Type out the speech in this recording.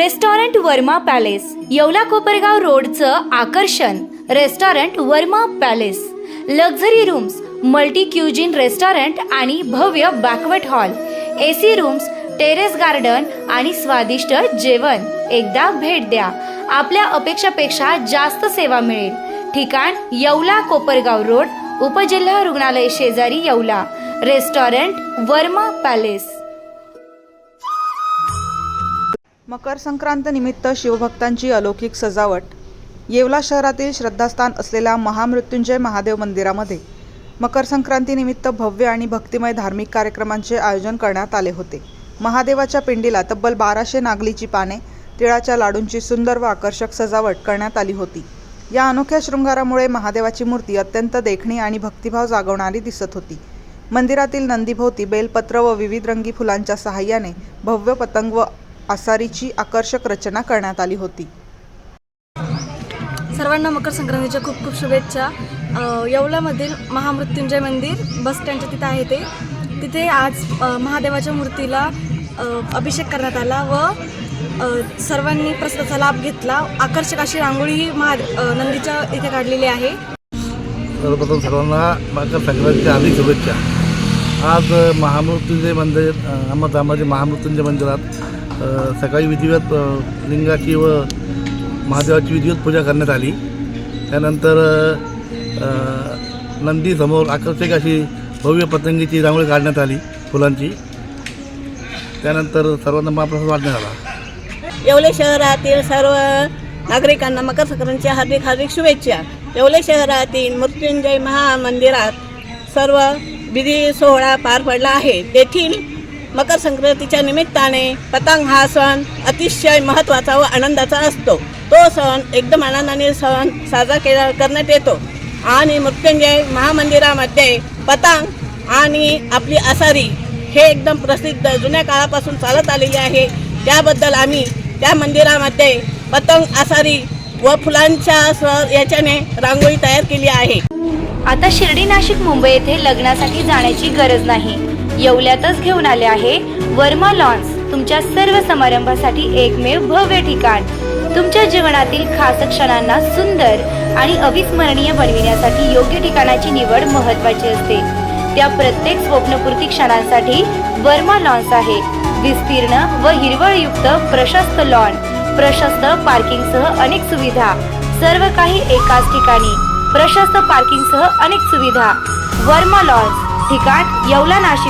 Restaurant Verma palace, Yeola Kopargaon रोडचं आकर्षण restaurant Verma palace. Luxury rooms, multi cuisine restaurant आणि भव्य banquet hall, AC rooms, terrace garden आणि स्वादिष्ट जेवण. एकदा भेट द्या. आपल्या अपेक्षापेक्षा जास्त सेवा मिळेल. ठिकाण येवला कोपरगाव रोड, उपजिल्हा रुग्णालय शेजारी येवला. Restaurant Verma palace. मकर संक्रांत निमित्त शिवभक्तांची अलौकिक सजावट. येवला शहरातील श्रद्धास्थान असलेल्या महामृत्युंजय महादेव मंदिरामध्ये मकर संक्रांतीनिमित्त भव्य आणि भक्तिमय धार्मिक कार्यक्रमांचे आयोजन करण्यात आले होते. महादेवाच्या पिंडीला तब्बल 1200 नागलीची पाने, तिळाच्या लाडूंची सुंदर व आकर्षक सजावट करण्यात आली होती. या अनोख्या शृंगारामुळे महादेवाची मूर्ती अत्यंत देखणी आणि भक्तिभाव जागवणारी दिसत होती. मंदिरातील नंदीभोवती बेलपत्र व विविध रंगी फुलांच्या सहाय्याने भव्य पतंग व आसारीची आकर्षक रचना करण्यात आली होती. सर्वांना मकर संक्रांतीच्या खूप खूप शुभेच्छा. येवलामधील महामृत्युंजय मंदिर बस स्टँडच्या तिथे आहे. तिथे आज महादेवाच्या मूर्तीला अभिषेक करण्यात आला व सर्वांनी प्रसादाचा लाभ घेतला. आकर्षक अशी रांगोळी ही नंदीच्या इथे काढलेली आहे. सर्वप्रथम सर्वांना मकर संक्रांतीच्या हार्दिक शुभेच्छा. आज महामृत्युंजय मंदिर अहमदाबाद महामृत्युंजय मंदिरात सकाळी विधिवत लिंगाची व महादेवाची विधिवत पूजा करण्यात आली. त्यानंतर नंदीसमोर आकर्षक अशी भव्य पतंगीची रांगोळी काढण्यात आली फुलांची. त्यानंतर सर्वांना महाप्रसाद वाटण्यात आला. येवले शहरातील सर्व नागरिकांना मकर संक्रांतीच्या हार्दिक हार्दिक शुभेच्छा. येवले शहरातील मृत्युंजय महामंदिरात सर्व विधी सोहळा पार पडला आहे. तेथील मकर संक्रांतीच्या निमित्ताने पतंग हा सण अतिशय महत्त्वाचा व आनंदाचा असतो. तो सण एकदम आनंदाने साजरा करण्यात येतो आणि मृत्युंजय महामंदिरामध्ये पतंग आणि आपली आसारी हे एकदम प्रसिद्ध जुन्या काळापासून चालत आलेली आहे. त्याबद्दल आम्ही त्या मंदिरामध्ये पतंग, आसारी व फुलांच्या याच्याने रांगोळी तयार केली आहे. आता शिर्डी, नाशिक, मुंबई येथे लग्नासाठी जाण्याची गरज नाही. येवल्यातच घेऊन आले आहे वर्मा लॉन्स. तुमच्या सर्व समारंभासाठी एकमेव भव्य ठिकाण. तुमच्या जीवनातील खास क्षणांना सुंदर आणि अविस्मरणीय बनविण्यासाठी योग्य ठिकाणाची निवड महत्त्वाची असते. त्या प्रत्येक स्वप्नपूर्ती क्षणांसाठी वर्मा लॉन्स आहे. विस्तीर्ण व हिरवळयुक्त प्रशस्त लॉन, प्रशस्त पार्किंगसह अनेक सुविधा, सर्व काही एकाच ठिकाणी. प्रशस्त पार्किंगसह अनेक सुविधा. वर्मा लॉन्स. ठिकाण येवला, नाशिक